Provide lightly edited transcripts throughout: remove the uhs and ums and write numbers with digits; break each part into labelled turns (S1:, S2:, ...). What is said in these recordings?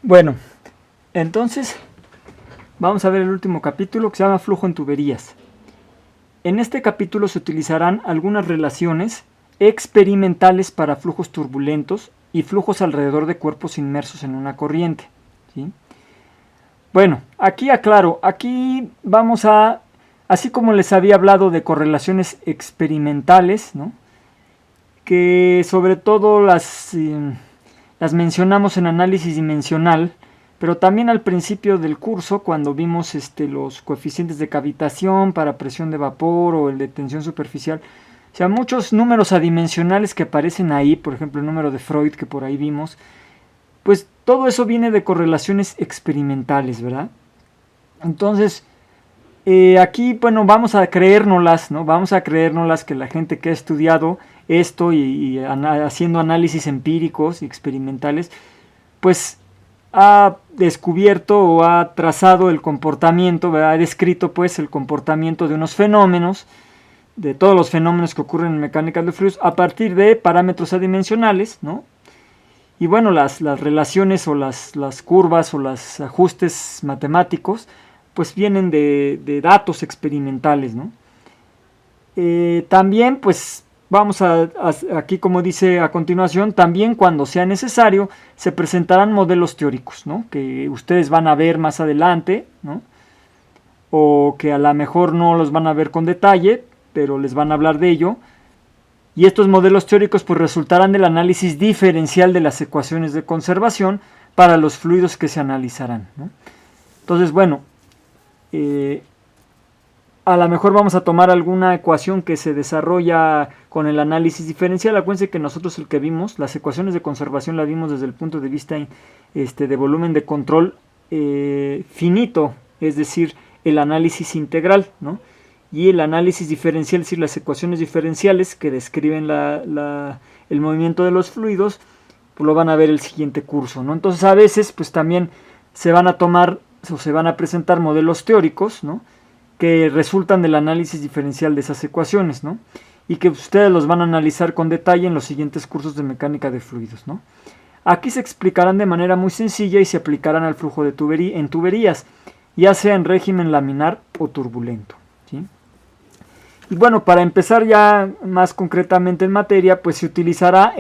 S1: Bueno, entonces vamos a ver el último capítulo que se llama Flujo en tuberías. En este capítulo se utilizarán algunas relaciones experimentales para flujos turbulentos y flujos alrededor de cuerpos inmersos en una corriente, ¿sí? Bueno, aquí aclaro, aquí vamos a, así como les había hablado de correlaciones experimentales, ¿no?, que sobre todo las mencionamos en análisis dimensional, pero también al principio del curso, cuando vimos los coeficientes de cavitación para presión de vapor o el de tensión superficial. O sea, muchos números adimensionales que aparecen ahí, por ejemplo el número de Freud que por ahí vimos, pues todo eso viene de correlaciones experimentales, ¿verdad? Entonces, aquí, bueno, vamos a creérnoslas, ¿no? Vamos a creérnoslas que la gente que ha estudiado esto y haciendo análisis empíricos y experimentales, pues ha descubierto o ha trazado el comportamiento, ¿verdad? Ha descrito pues el comportamiento de unos fenómenos, de todos los fenómenos que ocurren en mecánica de fluidos a partir de parámetros adimensionales, ¿no? Y bueno, las relaciones o las curvas o los ajustes matemáticos pues vienen de datos experimentales, ¿no? También pues vamos aquí, como dice a continuación, también cuando sea necesario se presentarán modelos teóricos, ¿no?, que ustedes van a ver más adelante, ¿no?, o que a lo mejor no los van a ver con detalle, pero les van a hablar de ello. Y estos modelos teóricos pues resultarán del análisis diferencial de las ecuaciones de conservación para los fluidos que se analizarán, ¿no? Entonces, bueno, a lo mejor vamos a tomar alguna ecuación que se desarrolla con el análisis diferencial. Acuérdense que nosotros el que vimos, las ecuaciones de conservación las vimos desde el punto de vista de volumen de control finito, es decir, el análisis integral, ¿no? Y el análisis diferencial, es decir, las ecuaciones diferenciales que describen el movimiento de los fluidos, pues lo van a ver el siguiente curso, ¿no? Entonces a veces pues también se van a tomar o se van a presentar modelos teóricos, ¿no?, que resultan del análisis diferencial de esas ecuaciones, ¿no?, y que ustedes los van a analizar con detalle en los siguientes cursos de mecánica de fluidos, ¿no? Aquí se explicarán de manera muy sencilla y se aplicarán al flujo de en tuberías, ya sea en régimen laminar o turbulento, ¿sí? Y bueno, para empezar ya más concretamente en materia, pues se utilizará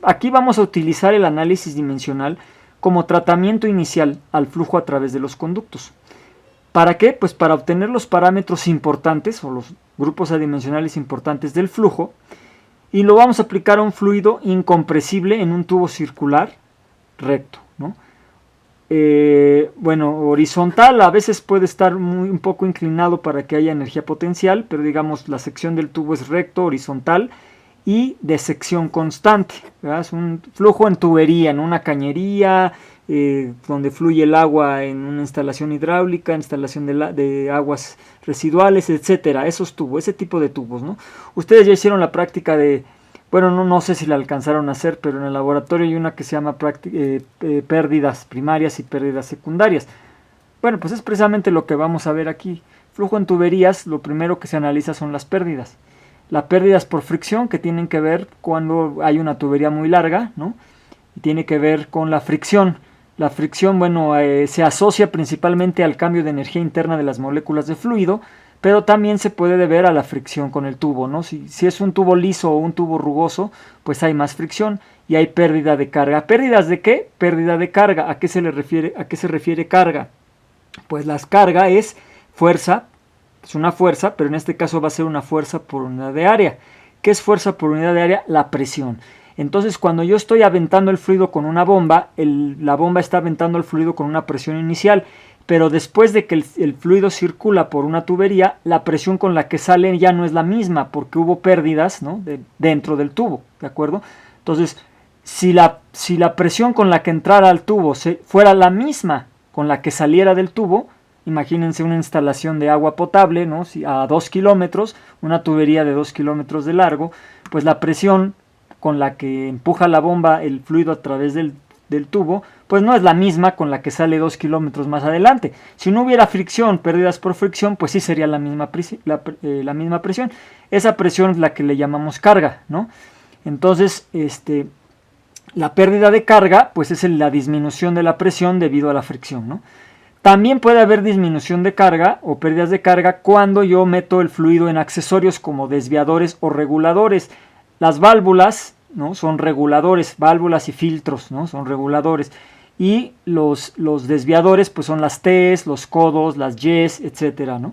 S1: aquí vamos a utilizar el análisis dimensional como tratamiento inicial al flujo a través de los conductos. ¿Para qué? Pues para obtener los parámetros importantes o los grupos adimensionales importantes del flujo, y lo vamos a aplicar a un fluido incompresible en un tubo circular recto, ¿no? Bueno, horizontal, a veces puede estar un poco inclinado para que haya energía potencial, pero digamos la sección del tubo es recto, horizontal y de sección constante, ¿verdad? Es un flujo en tubería, en una cañería, donde fluye el agua en una instalación hidráulica, instalación de aguas residuales, etcétera. Esos tubos, ese tipo de tubos, ¿no? Ustedes ya hicieron la práctica de, bueno, no sé si la alcanzaron a hacer, pero en el laboratorio hay una que se llama pérdidas primarias y pérdidas secundarias. Bueno, pues es precisamente lo que vamos a ver aquí. Flujo en tuberías, lo primero que se analiza son las pérdidas. Las pérdidas por fricción, que tienen que ver cuando hay una tubería muy larga, ¿no?, y tiene que ver con la fricción. La fricción, bueno, se asocia principalmente al cambio de energía interna de las moléculas de fluido, pero también se puede deber a la fricción con el tubo, ¿no? Si es un tubo liso o un tubo rugoso, pues hay más fricción y hay pérdida de carga. ¿Pérdidas de qué? Pérdida de carga. ¿A qué se refiere carga? Pues la carga es fuerza, es una fuerza, pero en este caso va a ser una fuerza por unidad de área. ¿Qué es fuerza por unidad de área? La presión. Entonces, cuando yo estoy aventando el fluido con una bomba, la bomba está aventando el fluido con una presión inicial, pero después de que el fluido circula por una tubería, la presión con la que sale ya no es la misma, porque hubo pérdidas, ¿no?, dentro del tubo, ¿de acuerdo? Entonces, si la presión con la que entrara al tubo fuera la misma con la que saliera del tubo, imagínense una instalación de agua potable, ¿no?, a 2 kilómetros, una tubería de 2 kilómetros de largo, pues la presión con la que empuja la bomba el fluido a través del tubo, pues no es la misma con la que sale 2 kilómetros más adelante. Si no hubiera fricción, pérdidas por fricción, pues sí sería la misma presión. Esa presión es la que le llamamos carga, ¿no? Entonces, La pérdida de carga, pues es la disminución de la presión debido a la fricción, ¿no? También puede haber disminución de carga o pérdidas de carga cuando yo meto el fluido en accesorios como desviadores o reguladores. Las válvulas, ¿no?, son reguladores, válvulas y filtros, ¿no?, son reguladores. Y los desviadores pues son las T's, los codos, las Y's, etcétera, ¿no?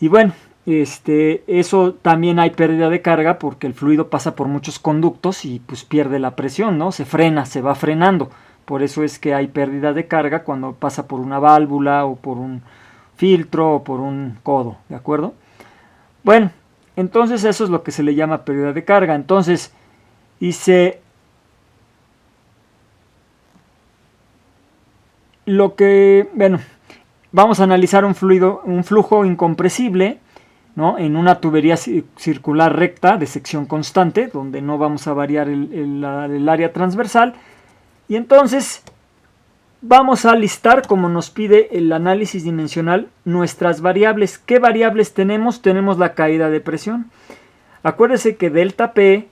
S1: Y bueno, eso también hay pérdida de carga porque el fluido pasa por muchos conductos y pues pierde la presión, ¿no? Se frena, se va frenando. Por eso es que hay pérdida de carga cuando pasa por una válvula o por un filtro o por un codo, ¿de acuerdo? Bueno, entonces eso es lo que se le llama pérdida de carga. Entonces, dice, vamos a analizar un flujo incompresible, ¿no?, en una tubería circular recta de sección constante, donde no vamos a variar el área transversal. Y entonces vamos a listar, como nos pide el análisis dimensional, nuestras variables. ¿Qué variables tenemos? Tenemos la caída de presión. Acuérdese que delta P,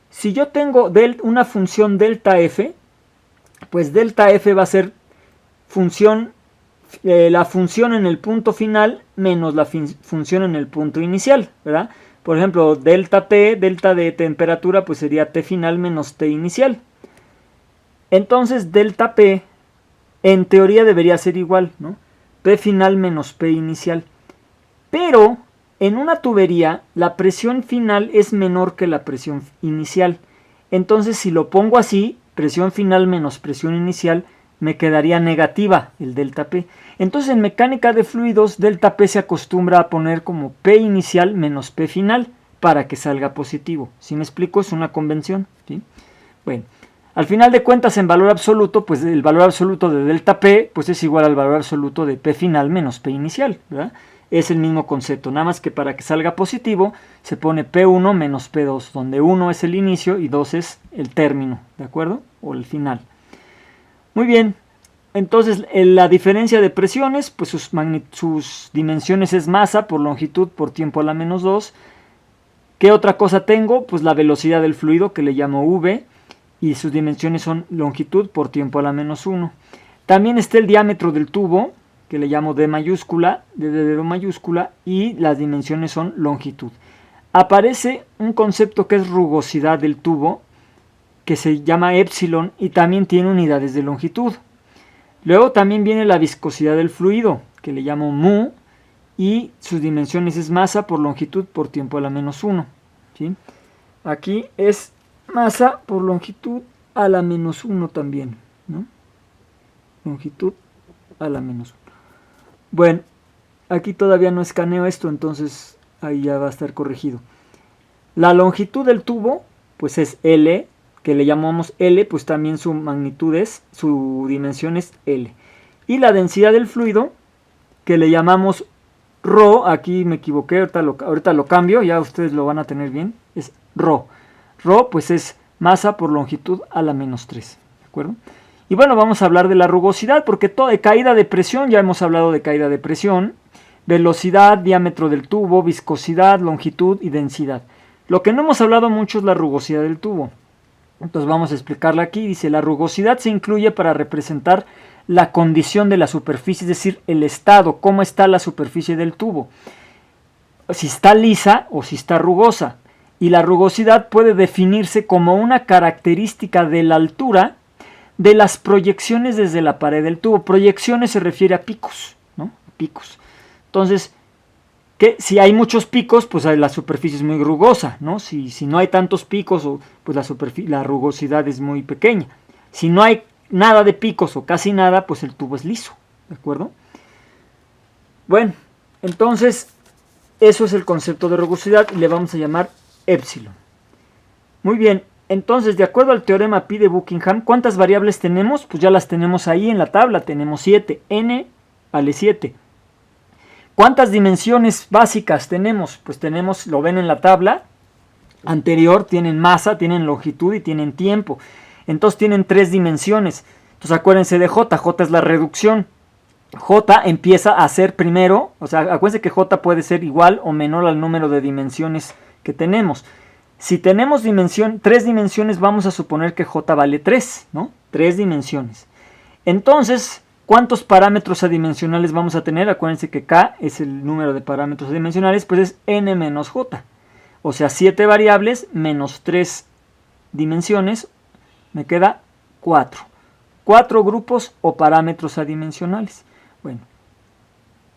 S1: si yo tengo una función delta F, pues delta F va a ser la función en el punto final menos la función en el punto inicial, ¿verdad? Por ejemplo, delta T, delta de temperatura, pues sería T final menos T inicial. Entonces delta P en teoría debería ser igual, ¿no?, P final menos P inicial. Pero en una tubería la presión final es menor que la presión inicial. Entonces si lo pongo así, presión final menos presión inicial, me quedaría negativa el delta P. Entonces en mecánica de fluidos delta P se acostumbra a poner como P inicial menos P final para que salga positivo. ¿Sí me explico? Es una convención, ¿sí? Bueno. Al final de cuentas, en valor absoluto, pues el valor absoluto de delta P pues es igual al valor absoluto de P final menos P inicial, ¿verdad? Es el mismo concepto, nada más que para que salga positivo se pone P1 menos P2, donde 1 es el inicio y 2 es el término, ¿de acuerdo? O el final. Muy bien, entonces la diferencia de presiones, pues sus dimensiones es masa por longitud por tiempo a la menos 2. ¿Qué otra cosa tengo? Pues la velocidad del fluido, que le llamo V, y sus dimensiones son longitud por tiempo a la menos 1. También está el diámetro del tubo, que le llamo D mayúscula, de dedo mayúscula, y las dimensiones son longitud. Aparece un concepto que es rugosidad del tubo, que se llama épsilon, y también tiene unidades de longitud. Luego también viene la viscosidad del fluido, que le llamo mu, y sus dimensiones es masa por longitud por tiempo a la menos 1. ¿Sí? Aquí es masa por longitud a la menos 1 también, ¿no? Longitud a la menos 1. Bueno, aquí todavía no escaneo esto, entonces ahí ya va a estar corregido. La longitud del tubo, pues es L, que le llamamos L, pues también su dimensión es L. Y la densidad del fluido, que le llamamos ρ, aquí me equivoqué, ahorita lo cambio, ya ustedes lo van a tener bien, es ρ. Ρ pues es masa por longitud a la menos 3, ¿de acuerdo? Y bueno, vamos a hablar de la rugosidad, porque caída de presión, ya hemos hablado de caída de presión, velocidad, diámetro del tubo, viscosidad, longitud y densidad. Lo que no hemos hablado mucho es la rugosidad del tubo. Entonces vamos a explicarla aquí. Dice, la rugosidad se incluye para representar la condición de la superficie, es decir, el estado, cómo está la superficie del tubo. Si está lisa o si está rugosa. Y la rugosidad puede definirse como una característica de la altura de las proyecciones desde la pared del tubo. Proyecciones se refiere a picos, ¿no? Picos. Entonces, si hay muchos picos, pues la superficie es muy rugosa, ¿no? Si no hay tantos picos, pues la rugosidad es muy pequeña. Si no hay nada de picos o casi nada, pues el tubo es liso, ¿de acuerdo? Bueno, entonces, eso es el concepto de rugosidad y le vamos a llamar épsilon. Muy bien, entonces de acuerdo al teorema Pi de Buckingham, ¿cuántas variables tenemos? Pues ya las tenemos ahí en la tabla, tenemos 7, n vale 7. ¿Cuántas dimensiones básicas tenemos? Pues tenemos, lo ven en la tabla anterior, tienen masa, tienen longitud y tienen tiempo. Entonces tienen 3 dimensiones. Entonces acuérdense de J, J es la reducción. J empieza a ser primero, o sea, acuérdense que J puede ser igual o menor al número de dimensiones que tenemos. Si tenemos tres dimensiones, vamos a suponer que J vale 3, ¿no? 3 dimensiones. Entonces, ¿cuántos parámetros adimensionales vamos a tener? Acuérdense que K es el número de parámetros adimensionales, pues es N menos J. O sea, 7 variables menos 3 dimensiones, me queda 4. 4 grupos o parámetros adimensionales. Bueno,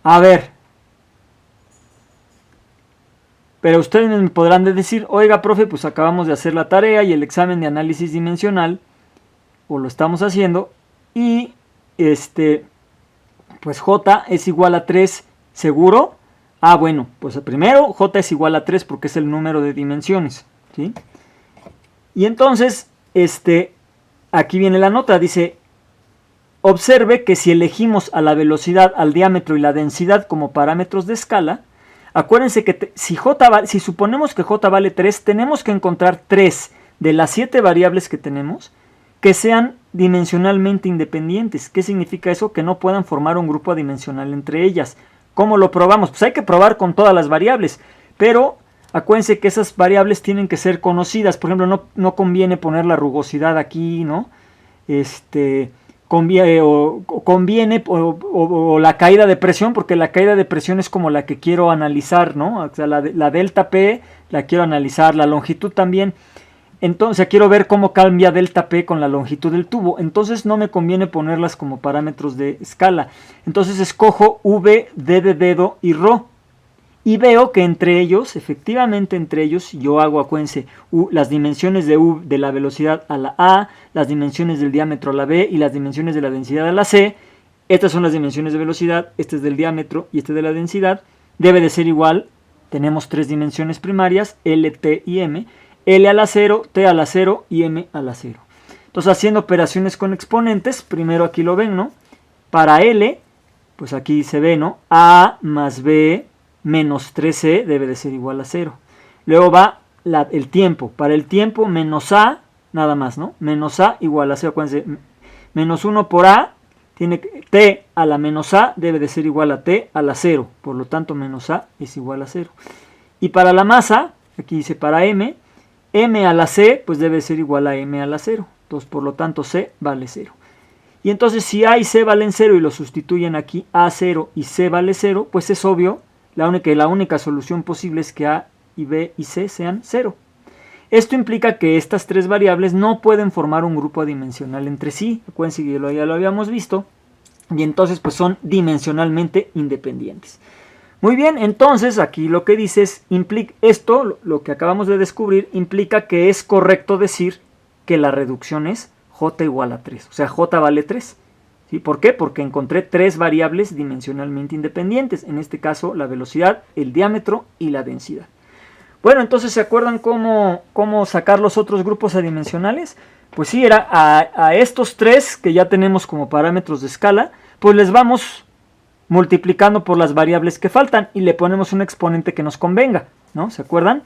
S1: a ver. Pero ustedes me podrán decir, oiga, profe, pues acabamos de hacer la tarea y el examen de análisis dimensional, o lo estamos haciendo, y pues J es igual a 3, ¿seguro? Ah, bueno, pues primero J es igual a 3 porque es el número de dimensiones, ¿sí? Y entonces, aquí viene la nota, dice, observe que si elegimos a la velocidad, al diámetro y la densidad como parámetros de escala, acuérdense que si suponemos que J vale 3, tenemos que encontrar 3 de las 7 variables que tenemos que sean dimensionalmente independientes. ¿Qué significa eso? Que no puedan formar un grupo adimensional entre ellas. ¿Cómo lo probamos? Pues hay que probar con todas las variables, pero acuérdense que esas variables tienen que ser conocidas. Por ejemplo, no conviene poner la rugosidad aquí, ¿no? Conviene o la caída de presión, porque la caída de presión es como la que quiero analizar, ¿no? O sea, la delta P la quiero analizar, la longitud también. Entonces quiero ver cómo cambia delta P con la longitud del tubo. Entonces no me conviene ponerlas como parámetros de escala. Entonces escojo V, D de dedo y Rho. Y veo que entre ellos, efectivamente entre ellos, yo hago, acuérdense, las dimensiones de U de la velocidad a la A, las dimensiones del diámetro a la B y las dimensiones de la densidad a la C. Estas son las dimensiones de velocidad, este es del diámetro y este de la densidad. Debe de ser igual, tenemos 3 dimensiones primarias, L, T y M. L a la 0, T a la 0 y M a la 0. Entonces, haciendo operaciones con exponentes, primero aquí lo ven, ¿no? Para L, pues aquí se ve, ¿no? A más B menos 3C debe de ser igual a 0. Luego va el tiempo. Para el tiempo, menos A, nada más, ¿no? Menos A igual a 0. Acuérdense, menos 1 por A, T a la menos A debe de ser igual a T a la 0. Por lo tanto, menos A es igual a 0. Y para la masa, aquí dice para M, M a la C, pues debe ser igual a M a la 0. Entonces, por lo tanto, C vale 0. Y entonces, si A y C valen 0 y lo sustituyen aquí, A 0 y C vale 0, pues es obvio, la única solución posible es que A y B y C sean 0. Esto implica que estas 3 variables no pueden formar un grupo adimensional entre sí. Acuérdense que ya lo habíamos visto. Y entonces, pues son dimensionalmente independientes. Muy bien, entonces aquí lo que dice es, esto, lo que acabamos de descubrir, implica que es correcto decir que la reducción es J igual a 3. O sea, J vale 3. ¿Sí? ¿Por qué? Porque encontré 3 variables dimensionalmente independientes. En este caso, la velocidad, el diámetro y la densidad. Bueno, entonces, ¿se acuerdan cómo sacar los otros grupos adimensionales? Pues sí, era a estos 3 que ya tenemos como parámetros de escala, pues les vamos multiplicando por las variables que faltan y le ponemos un exponente que nos convenga, ¿no? ¿Se acuerdan?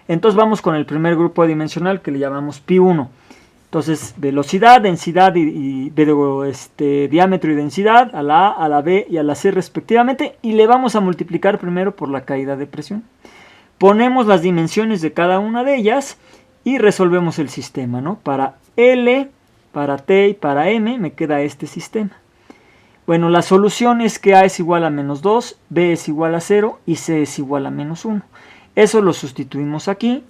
S1: Entonces vamos con el primer grupo adimensional que le llamamos pi1. Entonces velocidad, densidad y diámetro y densidad a la A, a la B y a la C respectivamente, y le vamos a multiplicar primero por la caída de presión. Ponemos las dimensiones de cada una de ellas y resolvemos el sistema, ¿no? Para L, para T y para M me queda este sistema. Bueno, la solución es que A es igual a menos 2, B es igual a 0 y C es igual a menos 1. Eso lo sustituimos aquí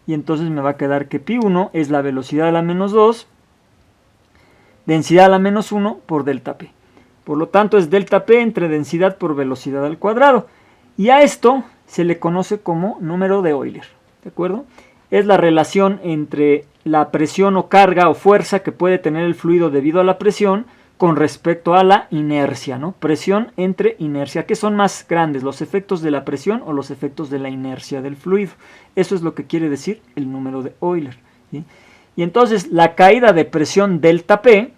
S1: y entonces me va a quedar que pi1 es la velocidad a la menos 2, densidad a la menos 1 por delta P. Por lo tanto es delta P entre densidad por velocidad al cuadrado. Y a esto se le conoce como número de Euler, ¿de acuerdo? Es la relación entre la presión o carga o fuerza que puede tener el fluido debido a la presión con respecto a la inercia, ¿no? Presión entre inercia. ¿Qué son más grandes, los efectos de la presión o los efectos de la inercia del fluido? Eso es lo que quiere decir el número de Euler, ¿sí? Y entonces la caída de presión delta P,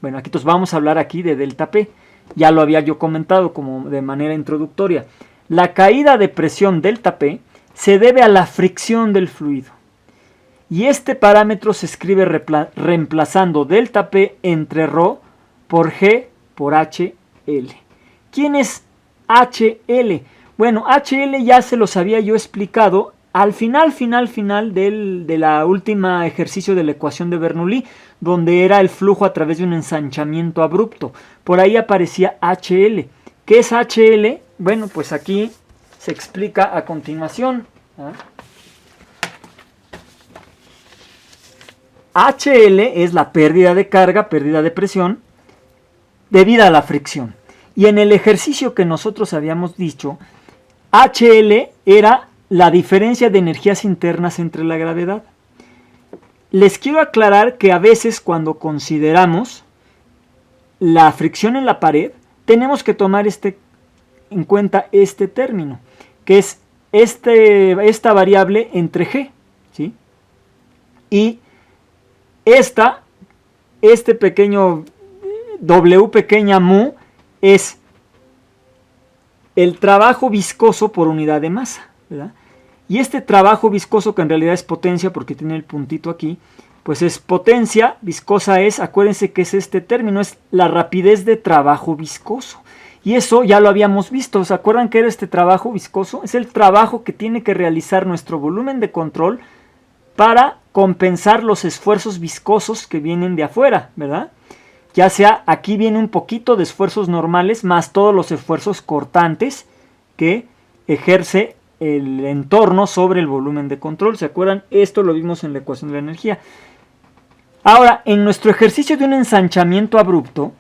S1: bueno, aquí entonces vamos a hablar aquí de delta P. Ya lo había yo comentado como de manera introductoria. La caída de presión delta P se debe a la fricción del fluido. Y este parámetro se escribe reemplazando delta P entre Rho por G por HL. ¿Quién es HL? Bueno, HL ya se los había yo explicado al final de la última ejercicio de la ecuación de Bernoulli, donde era el flujo a través de un ensanchamiento abrupto. Por ahí aparecía HL. ¿Qué es HL? Bueno, pues aquí se explica a continuación. HL es la pérdida de carga, pérdida de presión, debida a la fricción. Y en el ejercicio que nosotros habíamos dicho, HL era la diferencia de energías internas entre la gravedad. Les quiero aclarar que a veces cuando consideramos la fricción en la pared, tenemos que tomar en cuenta este término, que es esta variable entre G, ¿sí? Y este pequeño W pequeña mu es el trabajo viscoso por unidad de masa, ¿verdad? Y este trabajo viscoso, que en realidad es potencia porque tiene el puntito aquí, pues es potencia, viscosa es, acuérdense que es este término, es la rapidez de trabajo viscoso. Y eso ya lo habíamos visto, ¿se acuerdan qué era este trabajo viscoso? Es el trabajo que tiene que realizar nuestro volumen de control para compensar los esfuerzos viscosos que vienen de afuera, ¿verdad? Ya sea, aquí viene un poquito de esfuerzos normales, más todos los esfuerzos cortantes que ejerce el entorno sobre el volumen de control. ¿Se acuerdan? Esto lo vimos en la ecuación de la energía. Ahora, en nuestro ejercicio de un ensanchamiento abrupto,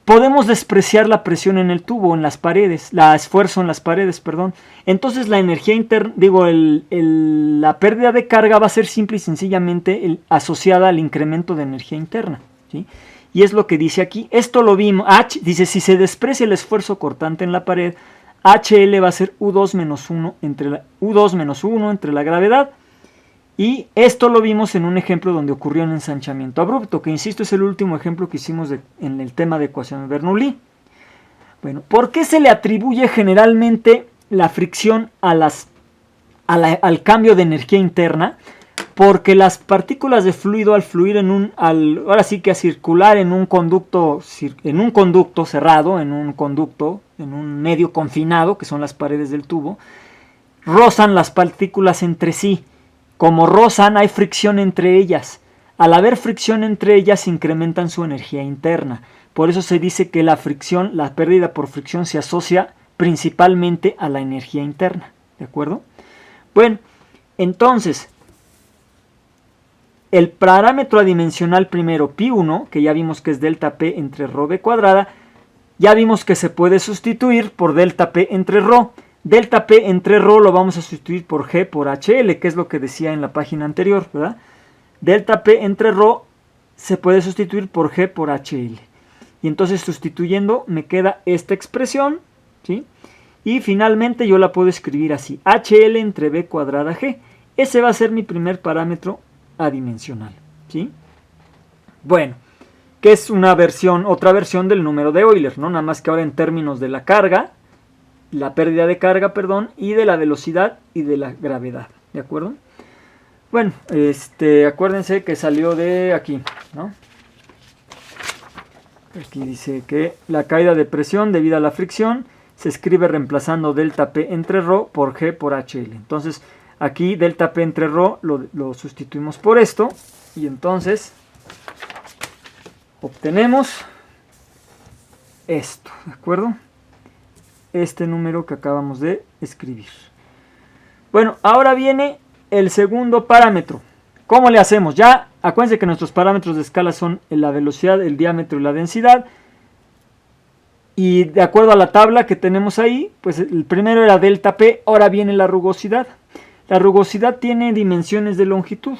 S1: podemos despreciar la presión en el tubo, en las paredes, el esfuerzo en las paredes, perdón. Entonces la energía interna, la pérdida de carga va a ser simple y sencillamente asociada al incremento de energía interna, ¿sí? Y es lo que dice aquí. Esto lo vimos. Dice, si se desprecia el esfuerzo cortante en la pared, HL va a ser U2 menos 1 entre la gravedad. Y esto lo vimos en un ejemplo donde ocurrió un ensanchamiento abrupto, que insisto es el último ejemplo que hicimos en el tema de ecuación de Bernoulli. Bueno, ¿por qué se le atribuye generalmente la fricción al cambio de energía interna? Porque las partículas de fluido al fluir ahora sí que a circular en un conducto cerrado, en un medio confinado, que son las paredes del tubo, rozan las partículas entre sí. Como rozan, hay fricción entre ellas. Al haber fricción entre ellas, incrementan su energía interna. Por eso se dice que la fricción, la pérdida por fricción, se asocia principalmente a la energía interna. ¿De acuerdo? Bueno, entonces, el parámetro adimensional primero, pi1, que ya vimos que es delta P entre ρ B cuadrada, ya vimos que se puede sustituir por delta P entre ρ. Delta P entre ρ lo vamos a sustituir por G por HL, que es lo que decía en la página anterior, ¿verdad? Delta P entre ρ se puede sustituir por G por HL. Y entonces sustituyendo me queda esta expresión, ¿sí? Y finalmente yo la puedo escribir así, HL entre B cuadrada G. Ese va a ser mi primer parámetro adimensional, ¿sí? Bueno, que es otra versión del número de Euler, ¿no? Nada más que ahora en términos de la carga, la pérdida de carga, perdón, y de la velocidad y de la gravedad, ¿de acuerdo? Bueno, acuérdense que salió de aquí, ¿no? Aquí dice que la caída de presión debido a la fricción se escribe reemplazando delta P entre ρ por G por HL. Entonces, aquí delta P entre ρ lo sustituimos por esto y entonces obtenemos esto, ¿de acuerdo? Este número que acabamos de escribir. Bueno, ahora viene el segundo parámetro. ¿Cómo le hacemos? Ya acuérdense que nuestros parámetros de escala son la velocidad, el diámetro y la densidad. Y de acuerdo a la tabla que tenemos ahí, pues el primero era delta P, ahora viene la rugosidad. La rugosidad tiene dimensiones de longitud.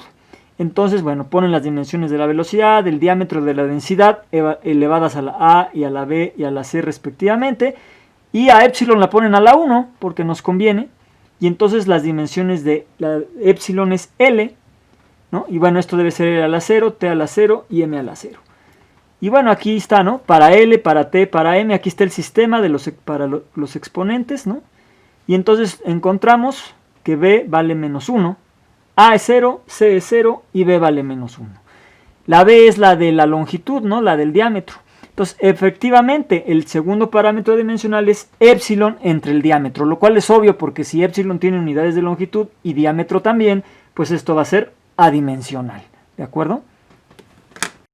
S1: Entonces, bueno, ponen las dimensiones de la velocidad, del diámetro, de la densidad, elevadas a la A y a la B y a la C respectivamente. Y a epsilon la ponen a la 1 porque nos conviene. Y entonces las dimensiones de la epsilon es L, ¿no? Y bueno, esto debe ser L a la 0, T a la 0 y M a la 0. Y bueno, aquí está, ¿no? Para L, para T, para M, aquí está el sistema para los exponentes, ¿no? Y entonces encontramos que B vale menos 1, A es 0, C es 0 y B vale menos 1. La B es la de la longitud, ¿no? La del diámetro. Entonces, efectivamente, el segundo parámetro dimensional es epsilon entre el diámetro, lo cual es obvio porque si epsilon tiene unidades de longitud y diámetro también, pues esto va a ser adimensional, ¿de acuerdo?